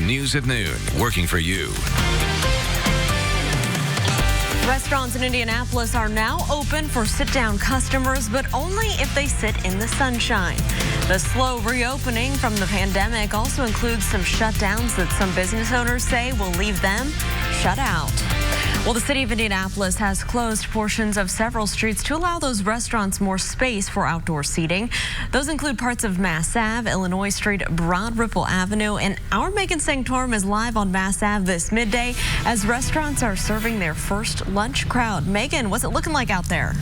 News at Noon, working for you. Restaurants in Indianapolis are now open for sit-down customers, but only if they sit in the sunshine. The slow reopening from the pandemic also includes some shutdowns that some business owners say will leave them shut out. Well, the city of Indianapolis has closed portions of several streets to allow those restaurants more space for outdoor seating. Those include parts of Mass Ave, Illinois Street, Broad Ripple Avenue, and our Megan Sanctorum is live on Mass Ave this midday as restaurants are serving their first lunch crowd. Megan, what's it looking like out there?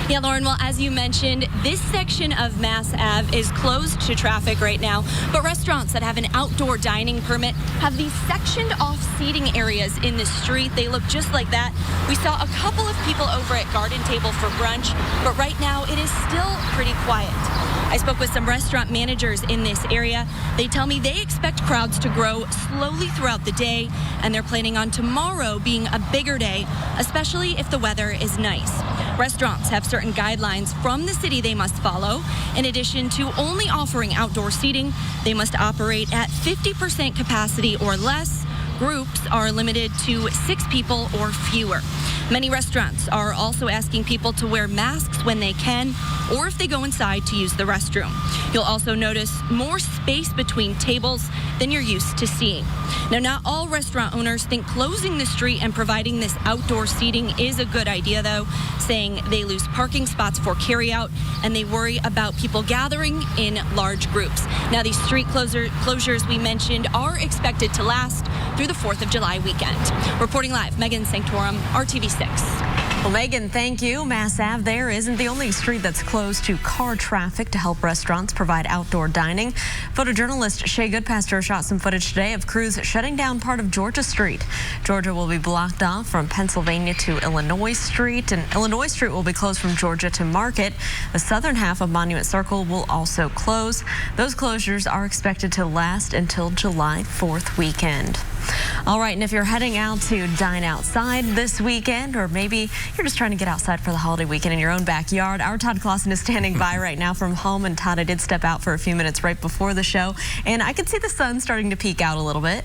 Yeah, Lauren, well, as you mentioned, this section of Mass Ave is closed to traffic right now, but restaurants that have an outdoor dining permit have these sectioned off seating areas in the street. They look just like that. We saw a couple of people over at Garden Table for brunch, but right now it is still pretty quiet. I spoke with some restaurant managers in this area. They tell me they expect crowds to grow slowly throughout the day, and they're planning on tomorrow being a bigger day, especially if the weather is nice. Restaurants have certain guidelines from the city they must follow. In addition to only offering outdoor seating, they must operate at 50% capacity or less. Groups are limited to 6 people or fewer. Many restaurants are also asking people to wear masks when they can, or if they go inside to use the restroom. You'll also notice more space between tables than you're used to seeing. Now, not all restaurant owners think closing the street and providing this outdoor seating is a good idea, though, saying they lose parking spots for carryout and they worry about people gathering in large groups. Now, these street closures we mentioned are expected to last through the 4th of July weekend. Reporting live, Megan Sanctorum, RTV6. Well, Megan, thank you. Mass Ave there isn't the only street that's closed to car traffic to help restaurants provide outdoor dining. Photojournalist Shay Goodpaster shot some footage today of crews shutting down part of Georgia Street. Georgia will be blocked off from Pennsylvania to Illinois Street, and Illinois Street will be closed from Georgia to Market. The southern half of Monument Circle will also close. Those closures are expected to last until July 4th weekend. All right, and if you're heading out to dine outside this weekend, or maybe you're just trying to get outside for the holiday weekend in your own backyard, our Todd Clausen is standing by right now from home. And Todd, I did step out for a few minutes right before the show, and I could see the sun starting to peek out a little bit.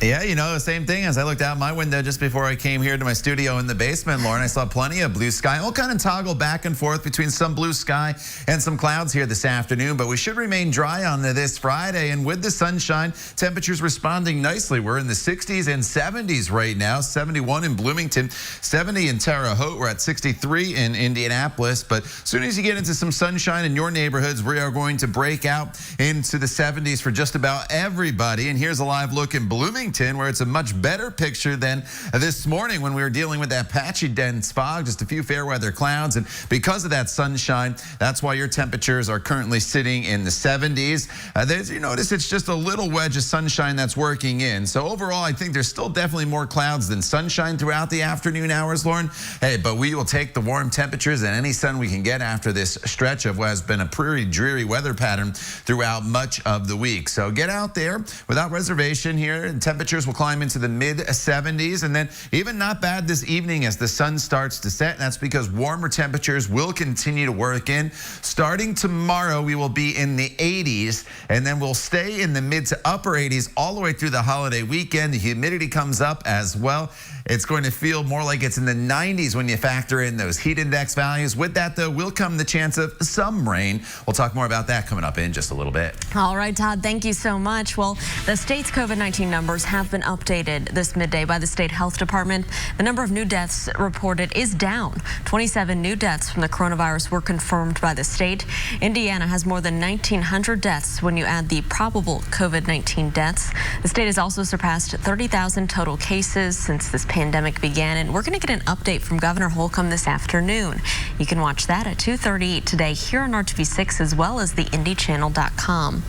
Yeah, you know, the same thing as I looked out my window just before I came here to my studio in the basement, Lauren. I saw plenty of blue sky. We'll kind of toggle back and forth between some blue sky and some clouds here this afternoon, but we should remain dry on this Friday. And with the sunshine, temperatures responding nicely. We're in the 60s and 70s right now. 71 in Bloomington, 70 in Terre Haute. We're at 63 in Indianapolis. But as soon as you get into some sunshine in your neighborhoods, we are going to break out into the 70s for just about everybody. And here's a live look in Bloomington, where it's a much better picture than this morning when we were dealing with that patchy dense fog, just a few fair weather clouds. And because of that sunshine, that's why your temperatures are currently sitting in the 70s. You notice it's just a little wedge of sunshine that's working in. So overall, I think there's still definitely more clouds than sunshine throughout the afternoon hours, Lauren. Hey, but we will take the warm temperatures and any sun we can get after this stretch of what has been a pretty dreary weather pattern throughout much of the week. So get out there without reservation here, and temperatures will climb into the mid-70s, and then even not bad this evening as the sun starts to set. And that's because warmer temperatures will continue to work in. Starting tomorrow, we will be in the 80s, and then we'll stay in the mid to upper 80s all the way through the holiday weekend. The humidity comes up as well. It's going to feel more like it's in the 90s when you factor in those heat index values. With that, though, will come the chance of some rain. We'll talk more about that coming up in just a little bit. All right, Todd, thank you so much. Well, the state's COVID-19 numbers have been updated this midday by the state health department. The number of new deaths reported is down. 27 new deaths from the coronavirus were confirmed by the state. Indiana has more than 1,900 deaths when you add the probable COVID-19 deaths. The state has also surpassed 30,000 total cases since this pandemic began, and we're going to get an update from Governor Holcomb this afternoon. You can watch that at 2:30 today here on RTV6 as well as the IndyChannel.com.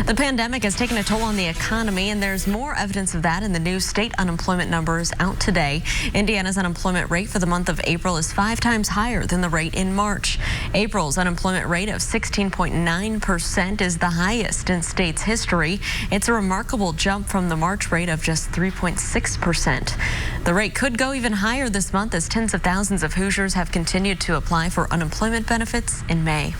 The pandemic has taken a toll on the economy, and there's more evidence of that in the new state unemployment numbers out today. Indiana's unemployment rate for the month of April is 5 times higher than the rate in March. April's unemployment rate of 16.9% is the highest in state's history. It's a remarkable jump from the March rate of just 3.6%. The rate could go even higher this month as tens of thousands of Hoosiers have continued to apply for unemployment benefits in May.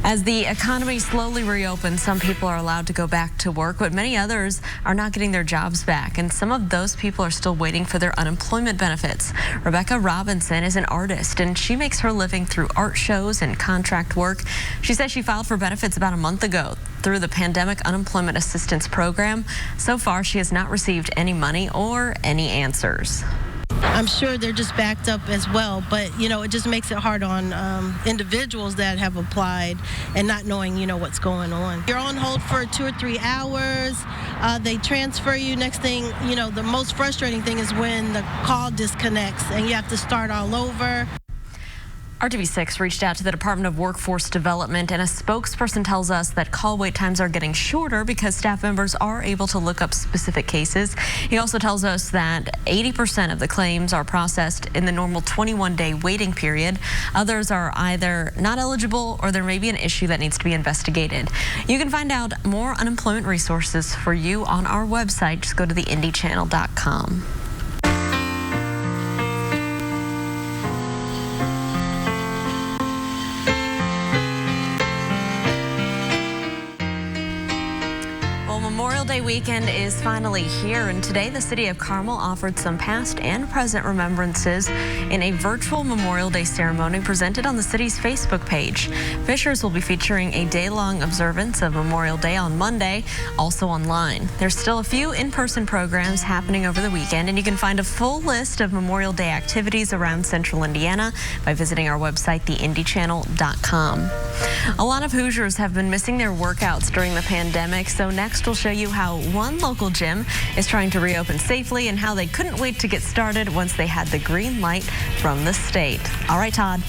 As the economy slowly reopens, some people are allowed to go back to work, but many others are not getting their jobs back. And some of those people are still waiting for their unemployment benefits. Rebecca Robinson is an artist, and she makes her living through art shows and contract work. She says she filed for benefits about a month ago through the Pandemic Unemployment Assistance Program. So far, she has not received any money or any answers. I'm sure they're just backed up as well, but it just makes it hard on individuals that have applied and not knowing what's going on. You're on hold for 2 or 3 hours. They transfer you. Next thing the most frustrating thing is when the call disconnects and you have to start all over. RTV6 reached out to the Department of Workforce Development, and a spokesperson tells us that call wait times are getting shorter because staff members are able to look up specific cases. He also tells us that 80% of the claims are processed in the normal 21-day waiting period. Others are either not eligible or there may be an issue that needs to be investigated. You can find out more unemployment resources for you on our website. Just go to theindychannel.com. Memorial Day weekend is finally here, and today the city of Carmel offered some past and present remembrances in a virtual Memorial Day ceremony presented on the city's Facebook page. Fishers will be featuring a day-long observance of Memorial Day on Monday, also online. There's still a few in-person programs happening over the weekend, and you can find a full list of Memorial Day activities around central Indiana by visiting our website, theindychannel.com. A lot of Hoosiers have been missing their workouts during the pandemic, so next we'll show you how one local gym is trying to reopen safely and how they couldn't wait to get started once they had the green light from the state. All right, Todd.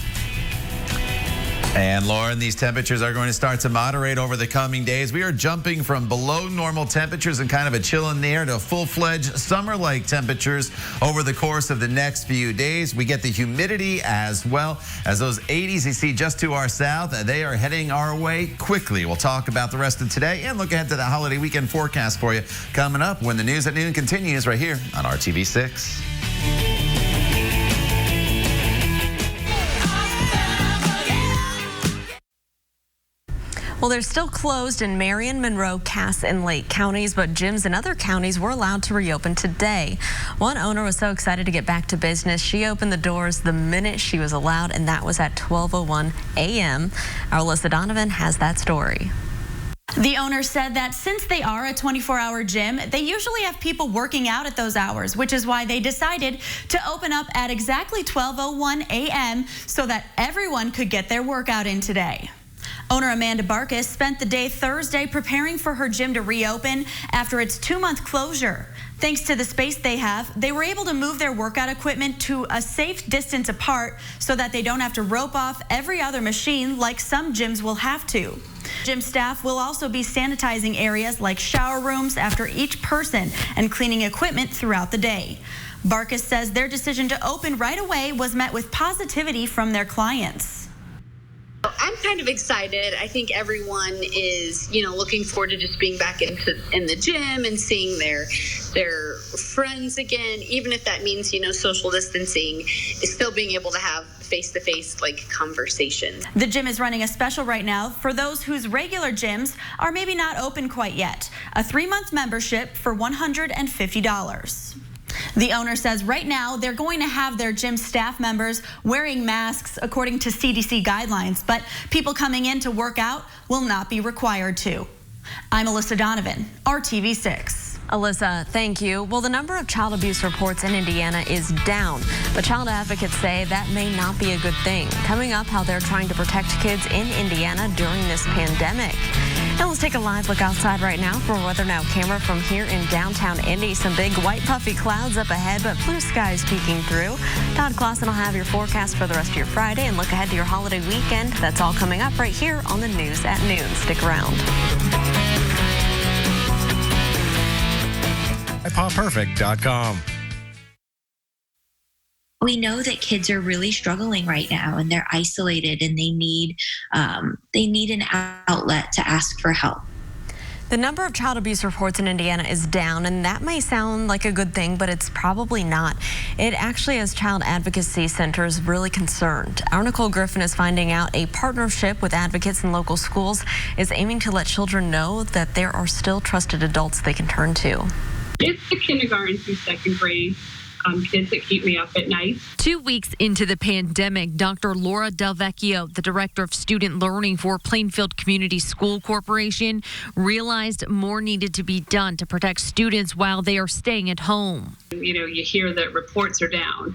And Lauren, these temperatures are going to start to moderate over the coming days. We are jumping from below normal temperatures and kind of a chill in the air to full-fledged summer-like temperatures over the course of the next few days. We get the humidity as well as those 80s you see just to our south. They are heading our way quickly. We'll talk about the rest of today and look ahead to the holiday weekend forecast for you coming up when the News at Noon continues right here on RTV6. Well, they're still closed in Marion, Monroe, Cass, and Lake counties, but gyms in other counties were allowed to reopen today. One owner was so excited to get back to business, she opened the doors the minute she was allowed, and that was at 12:01 a.m. Our Alyssa Donovan has that story. The owner said that since they are a 24-hour gym, they usually have people working out at those hours, which is why they decided to open up at exactly 12:01 a.m. so that everyone could get their workout in today. Owner Amanda Barkus spent the day Thursday preparing for her gym to reopen after its 2-month closure. Thanks to the space they have, they were able to move their workout equipment to a safe distance apart so that they don't have to rope off every other machine like some gyms will have to. Gym staff will also be sanitizing areas like shower rooms after each person and cleaning equipment throughout the day. Barkus says their decision to open right away was met with positivity from their clients. I'm kind of excited. I think everyone is, looking forward to just being back in the gym and seeing their friends again, even if that means, social distancing, is still being able to have face-to-face conversations. The gym is running a special right now for those whose regular gyms are maybe not open quite yet. A 3-month membership for $150. The owner says right now they're going to have their gym staff members wearing masks according to CDC guidelines, but people coming in to work out will not be required to. I'm Alyssa Donovan, RTV6. Alyssa, thank you. Well, the number of child abuse reports in Indiana is down, but child advocates say that may not be a good thing. Coming up, how they're trying to protect kids in Indiana during this pandemic. Now let's take a live look outside right now from a Weather Now camera from here in downtown Indy. Some big white puffy clouds up ahead, but blue skies peeking through. Todd Clausen will have your forecast for the rest of your Friday and look ahead to your holiday weekend. That's all coming up right here on the News at Noon. Stick around. PopPerfect.com. We know that kids are really struggling right now and they're isolated and they need an outlet to ask for help. The number of child abuse reports in Indiana is down, and that may sound like a good thing, but it's probably not. It actually has child advocacy centers really concerned. Our Nicole Griffin is finding out a partnership with advocates in local schools is aiming to let children know that there are still trusted adults they can turn to. It's the kindergarten through second grade. Kids that keep me up at night. 2 weeks into the pandemic, Dr. Laura Del Vecchio, the director of student learning for Plainfield Community School Corporation, realized more needed to be done to protect students while they are staying at home. You know, you hear that reports are down,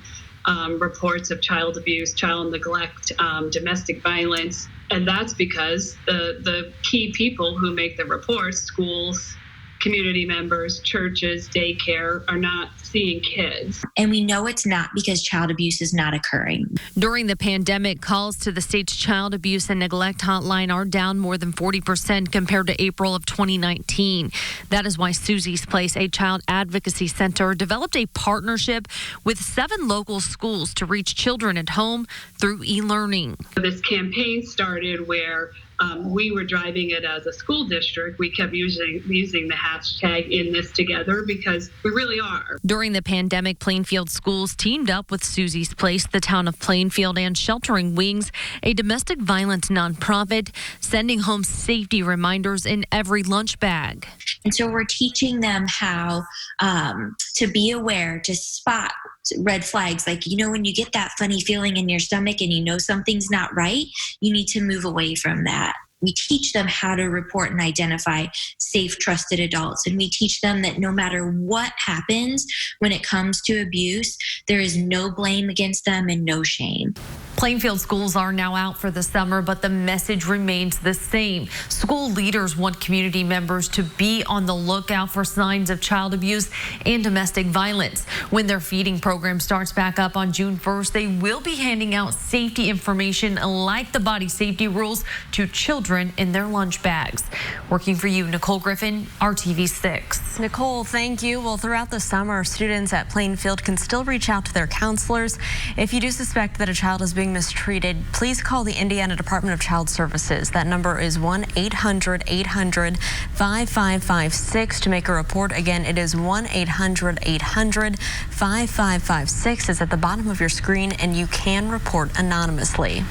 reports of child abuse, child neglect, domestic violence, and that's because the key people who make the reports, schools, community members, churches, daycare, are not seeing kids. And we know it's not because child abuse is not occurring. During the pandemic, calls to the state's child abuse and neglect hotline are down more than 40% compared to April of 2019. That is why Susie's Place, a child advocacy center, developed a partnership with 7 local schools to reach children at home through e-learning. This campaign started where we were driving it as a school district. We kept using the hashtag In This Together because we really are. During the pandemic, Plainfield schools teamed up with Susie's Place, the town of Plainfield, and Sheltering Wings, a domestic violence nonprofit, sending home safety reminders in every lunch bag. And so we're teaching them how to be aware, to spot red flags. Like, you know, when you get that funny feeling in your stomach and you know something's not right, you need to move away from that. We teach them how to report and identify safe, trusted adults. And we teach them that no matter what happens when it comes to abuse, there is no blame against them and no shame. Plainfield schools are now out for the summer, but the message remains the same. School leaders want community members to be on the lookout for signs of child abuse and domestic violence. When their feeding program starts back up on June 1st, they will be handing out safety information like the body safety rules to children in their lunch bags. Working for you, Nicole Griffin, RTV6. Nicole, thank you. Well, throughout the summer, students at Plainfield can still reach out to their counselors. If you do suspect that a child is being mistreated, please call the Indiana Department of Child Services. That number is 1-800-800-5556 to make a report. Again, it is 1-800-800-5556. It's at the bottom of your screen, and you can report anonymously.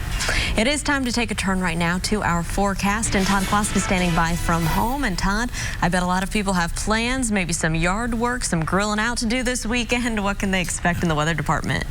It is time to take a turn right now to our forecast, and Todd Klosk is standing by from home. And Todd, I bet a lot of people have plans, maybe some yard work, some grilling out to do this weekend. What can they expect in the weather department?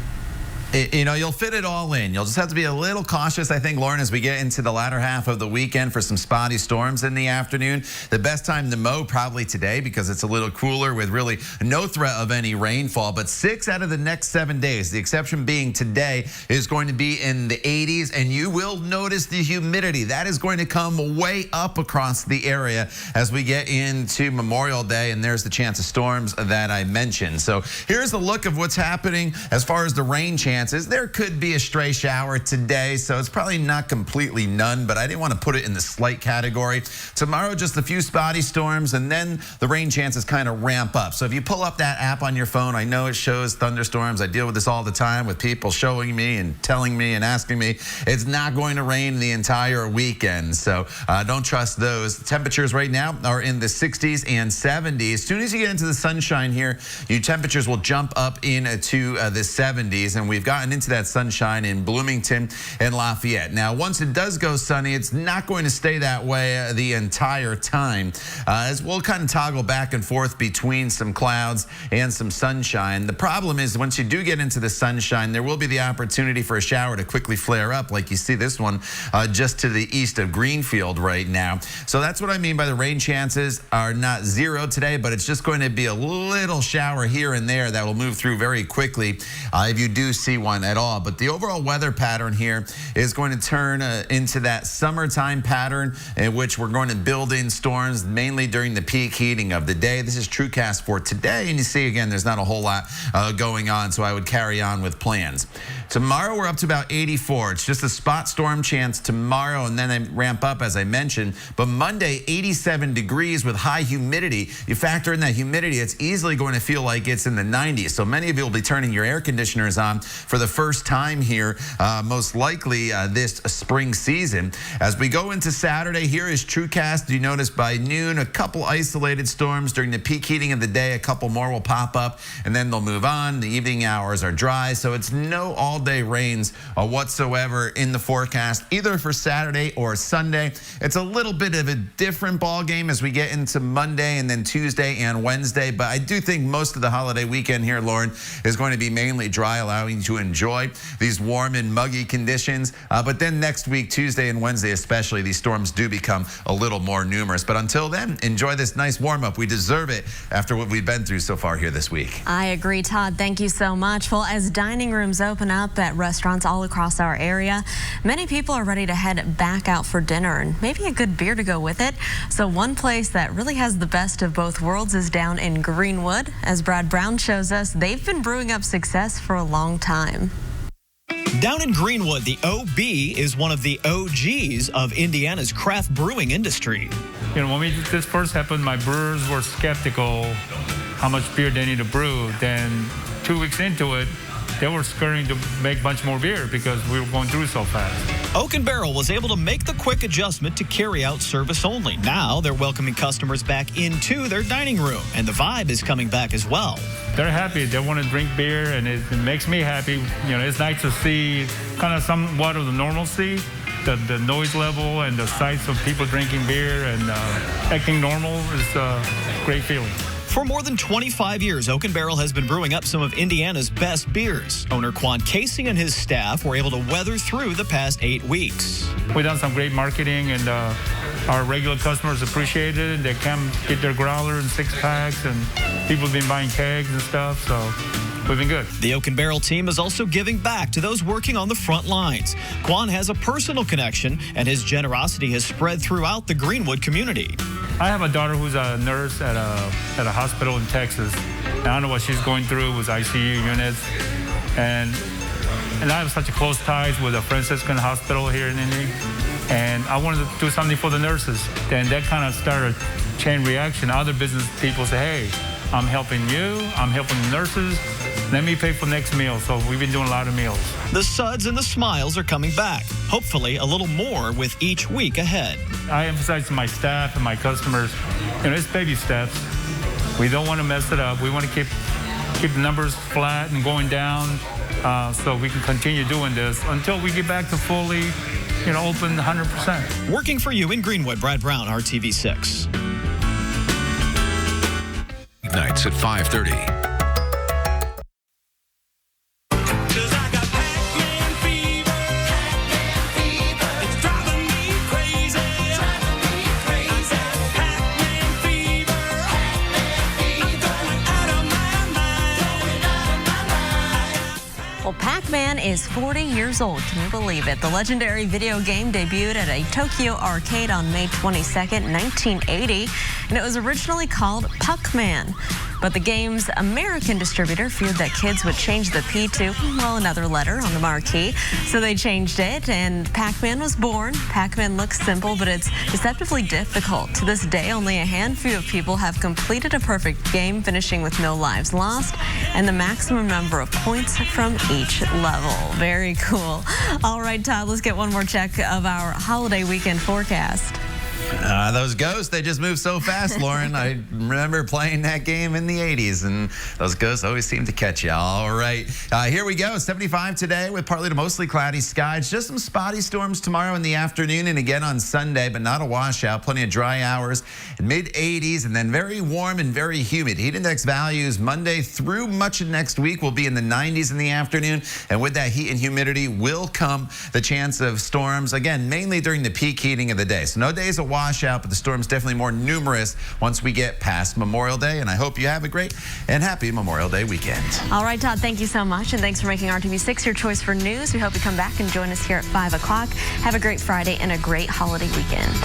You know, you'll fit it all in. You'll just have to be a little cautious, I think, Lauren, as we get into the latter half of the weekend for some spotty storms in the afternoon. The best time to mow probably today because it's a little cooler with really no threat of any rainfall. But 6 out of the next 7 days, the exception being today, is going to be in the 80s. And you will notice the humidity. That is going to come way up across the area as we get into Memorial Day. And there's the chance of storms that I mentioned. So here's a look of what's happening as far as the rain chance. There could be a stray shower today, so it's probably not completely none, but I didn't want to put it in the slight category. Tomorrow, just a few spotty storms, and then the rain chances kind of ramp up. So if you pull up that app on your phone, I know it shows thunderstorms. I deal with this all the time with people showing me and telling me and asking me. It's not going to rain the entire weekend, so don't trust those. The temperatures right now are in the 60s and 70s. As soon as you get into the sunshine here, your temperatures will jump up into the 70s, and we've gotten into that sunshine in Bloomington and Lafayette. Now, once it does go sunny, it's not going to stay that way the entire time, as we'll kind of toggle back and forth between some clouds and some sunshine. The problem is once you do get into the sunshine, there will be the opportunity for a shower to quickly flare up, like you see this one just to the east of Greenfield right now. So that's what I mean by the rain chances are not 0 today, but it's just going to be a little shower here and there that will move through very quickly if you do see one at all. But the overall weather pattern here is going to turn into that summertime pattern in which we're going to build in storms mainly during the peak heating of the day. This is TrueCast for today, and you see again there's not a whole lot going on, so I would carry on with plans. Tomorrow we're up to about 84. It's just a spot storm chance tomorrow, and then they ramp up, as I mentioned. But Monday, 87 degrees with high humidity. You factor in that humidity, it's easily going to feel like it's in the 90s. So many of you will be turning your air conditioners on for the first time here, most likely this spring season. As we go into Saturday, here is TrueCast. You notice by noon, a couple isolated storms during the peak heating of the day. A couple more will pop up, and then they'll move on. The evening hours are dry, so it's no all-day rains whatsoever in the forecast, either for Saturday or Sunday. It's a little bit of a different ball game as we get into Monday and then Tuesday and Wednesday, but I do think most of the holiday weekend here, Lauren, is going to be mainly dry, allowing you to enjoy these warm and muggy conditions. But then next week, Tuesday and Wednesday especially, these storms do become a little more numerous. But until then, enjoy this nice warm-up. We deserve it after what we've been through so far here this week. I agree, Todd. Thank you so much. Well, as dining rooms open up at restaurants all across our area, many people are ready to head back out for dinner and maybe a good beer to go with it. So one place that really has the best of both worlds is down in Greenwood. As Brad Brown shows us, they've been brewing up success for a long time. Down in Greenwood, the OB is one of the OGs of Indiana's craft brewing industry. You know, when this first happened, my brewers were skeptical how much beer they need to brew. Then 2 weeks into it, they were scurrying to make a bunch more beer because we were going through so fast. Oak and Barrel was able to make the quick adjustment to carry out service only. Now they're welcoming customers back into their dining room, and the vibe is coming back as well. They're happy. They want to drink beer, and it makes me happy. You know, it's nice to see kind of somewhat of the normalcy, the noise level and the sights of people drinking beer and acting normal is a great feeling. For more than 25 years, Oak and Barrel has been brewing up some of Indiana's best beers. Owner Quan Casey and his staff were able to weather through the past 8 weeks. We've done some great marketing, and our regular customers appreciate it. They come get their growler and 6-packs, and people have been buying kegs and stuff, so we've been good. The Oak and Barrel team is also giving back to those working on the front lines. Quan has a personal connection, and his generosity has spread throughout the Greenwood community. I have a daughter who's a nurse at a hospital in Texas. And I don't know what she's going through with ICU units. And I have such a close ties with a Franciscan hospital here in Indy. And I wanted to do something for the nurses. And that kind of started a chain reaction. Other business people say, hey, I'm helping you, I'm helping the nurses. Let me pay for next meal. So we've been doing a lot of meals. The suds and the smiles are coming back. Hopefully a little more with each week ahead. I emphasize to my staff and my customers, you know, it's baby steps. We don't want to mess it up. We want to keep the numbers flat and going down so we can continue doing this until we get back to fully, you know, open 100%. Working for you in Greenwood, Brad Brown, RTV6. Nights at 5:30. Well, Pac-Man is 40 years old. Can you believe it? The legendary video game debuted at a Tokyo arcade on May 22nd, 1980, and it was originally called Pac-Man. But the game's American distributor feared that kids would change the P to, well, another letter on the marquee. So they changed it, and Pac-Man was born. Pac-Man looks simple, but it's deceptively difficult. To this day, only a handful of people have completed a perfect game, finishing with no lives lost and the maximum number of points from each level. Very cool. All right, Todd, let's get one more check of our holiday weekend forecast. Those ghosts, they just move so fast, Lauren. I remember playing that game in the 80s, and those ghosts always seem to catch you. All right, here we go. 75 today with partly to mostly cloudy skies. Just some spotty storms tomorrow in the afternoon and again on Sunday, but not a washout. Plenty of dry hours, mid-80s, and then very warm and very humid. Heat index values Monday through much of next week will be in the 90s in the afternoon, and with that heat and humidity will come the chance of storms, again, mainly during the peak heating of the day. So no days of washout, but the storms definitely more numerous once we get past Memorial Day, and I hope you have a great and happy Memorial Day weekend. All right, Todd, thank you so much, and thanks for making RTV6 your choice for news. We hope you come back and join us here at 5 o'clock. Have a great Friday and a great holiday weekend.